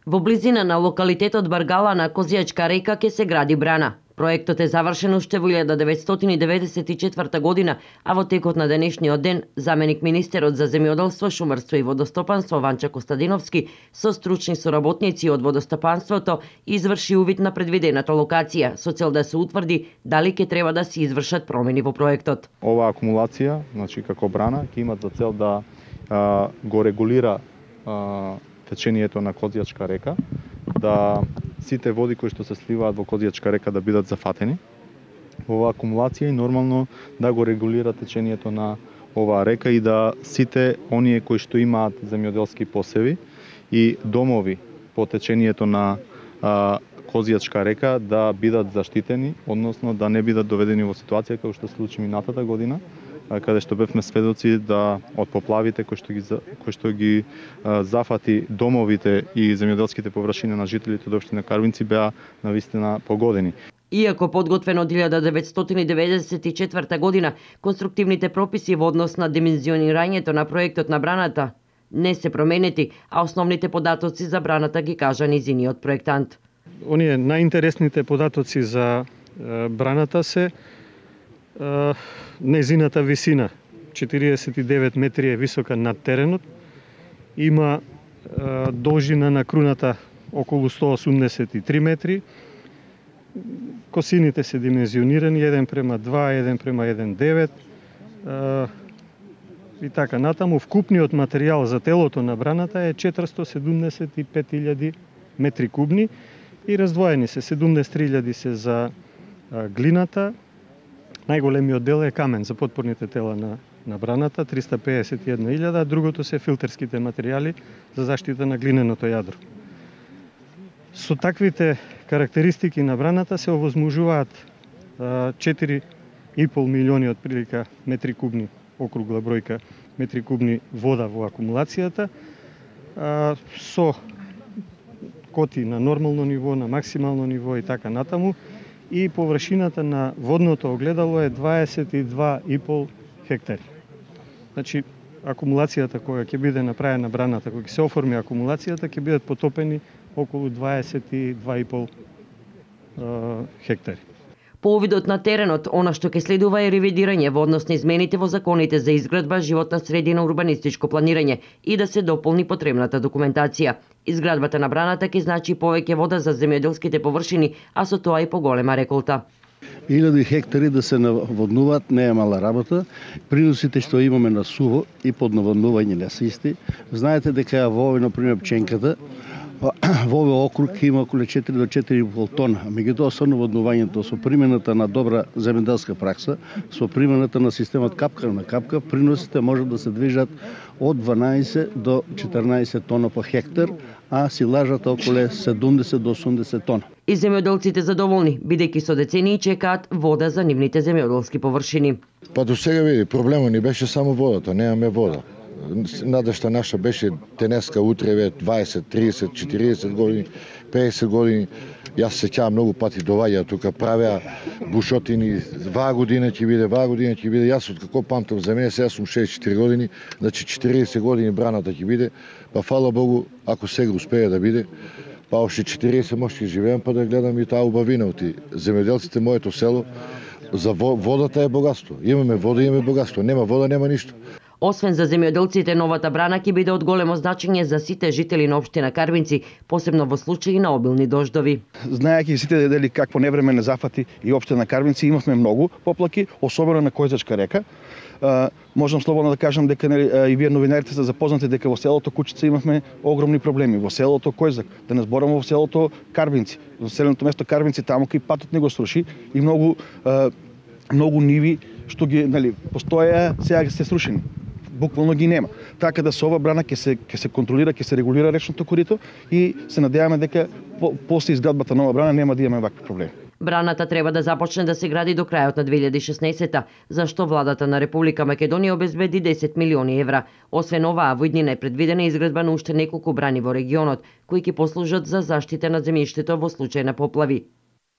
Во близина на локалитетот Баргала на Козијачка река ќе се гради брана. Проектот е завршен уште во 1994 година, а во текот на денешниот ден заменик министерот за земјоделство, шумарство и водостопанство Ванча Костадиновски со стручни соработници од водостопанството изврши увид на предвидената локација со цел да се утврди дали ќе треба да се извршат промени во проектот. Оваа акумулација, значи како брана, ќе имат за цел да го регулира течението на Козијачка река, да сите води кои што се сливаат во Козијачка река да бидат зафатени во оваа акумулација и нормално да го регулира течението на оваа река и да сите оние кои што имаат земјоделски посеви и домови по течението на Козијачка река да бидат заштитени, односно да не бидат доведени во ситуација како што се случи минатата година, каде што бевме сведоци да од поплавите кои што ги зафати домовите и земјоделските површини на жителите од општина Карвинци беа навистина погодени. Иако подготвен од 1994 година, конструктивните прописи во однос на димензионирањето на проектот на браната не се променети, а основните податоци за браната ги кажа низиниот проектант. Оние најинтересните податоци за браната се незината висина, 49 метри е висока над теренот, има должина на круната околу 183 метри, косините се димензионирани 1:2, 1:1,9 и така натаму. Вкупниот материјал за телото на браната е 475.000 метри кубни и раздвоени се 73.000 се за глината. Најголемиот дел е камен за потпорните тела на браната, 351.000, а другото се филтерските материјали за заштита на глиненото јадро. Со таквите карактеристики на браната се овозможуваат 4,5 милиони отприлика метри кубни, округла бројка метри кубни вода во акумулацијата, со коти на нормално ниво, на максимално ниво и така натаму. И површината на водното огледало е 22,5 хектари. Значи, акумулацијата која ќе биде направена браната, кога ќе се оформи акумулацијата, ќе бидат потопени околу 22,5 хектари. По увидот на теренот, она што ќе следува е ревидирање во однос на измените во законите за изградба, животна средина, урбанистичко планирање и да се дополни потребната документација. Изградбата на браната ќе значи повеќе вода за земјоделските површини, а со тоа и поголема реколта. 1000 хектари да се наводнуваат не е мала работа. Приносите што имаме на суво и под наводнување не се исти. Знаете дека во овој, например, пченката, во овој округ има околу 4 до 4,5 тона. Меѓутоа со наводнувањето, со примената на добра земјоделска пракса, со примената на системот капка на капка, приносите можат да се движат од 12 до 14 тона по хектар, а силажата околу 70 до 80 тона. И земјоделците задоволни, бидејќи со децении чекаат вода за нивните земјоделски површини. Па до сега види, проблемот ни беше само водата, немаме вода. Надежта наша беше денеска, утре, 20, 30, 40 години, 50 години. Јас се сеќавам многу пати доваѓа тука, правеа бушотини, ваа година ќе биде. Јас од како памтам за мене, сега сум 64 години, значи 40 години браната ќе биде, па фала Богу, ако сега успее да биде, па още 40 може ќе живеам, па да гледам и таа убавина оти земјоделците, моето село, за водата е богатство. Имаме вода, имаме богатство, нема вода, нема ништо. Освен за земјоделците, новата брана ќе биде од големо значење за сите жители на општина Карвинци, посебно во случаи на обилни дождови. Знаејќи сите дели какво невреме зафати и општина Карвинци, имавме многу поплаки, особено на Козијачка река. Можам слободно да кажам дека и вие новинарите се запознати дека во селото Кучица имавме огромни проблеми. Во селото Којзак, да не зборам во селото Карвинци, во населеното место Карвинци, таму кај патот не го сруши и многу ниви што ги постоја, сега се срушени. Буквално ги нема. Така да со ова брана ќе се контролира, ќе се регулира речното корито и се надеваме дека после изградбата на ова брана нема да имаме вакви проблеми. Браната треба да започне да се гради до крајот на 2016-та, зашто владата на Република Македонија обезбеди 10 милиони евра. Освен оваа, во иднина е предвидена изградба на уште неколку брани во регионот, кои ќе послужат за заштита на земјиштето во случај на поплави.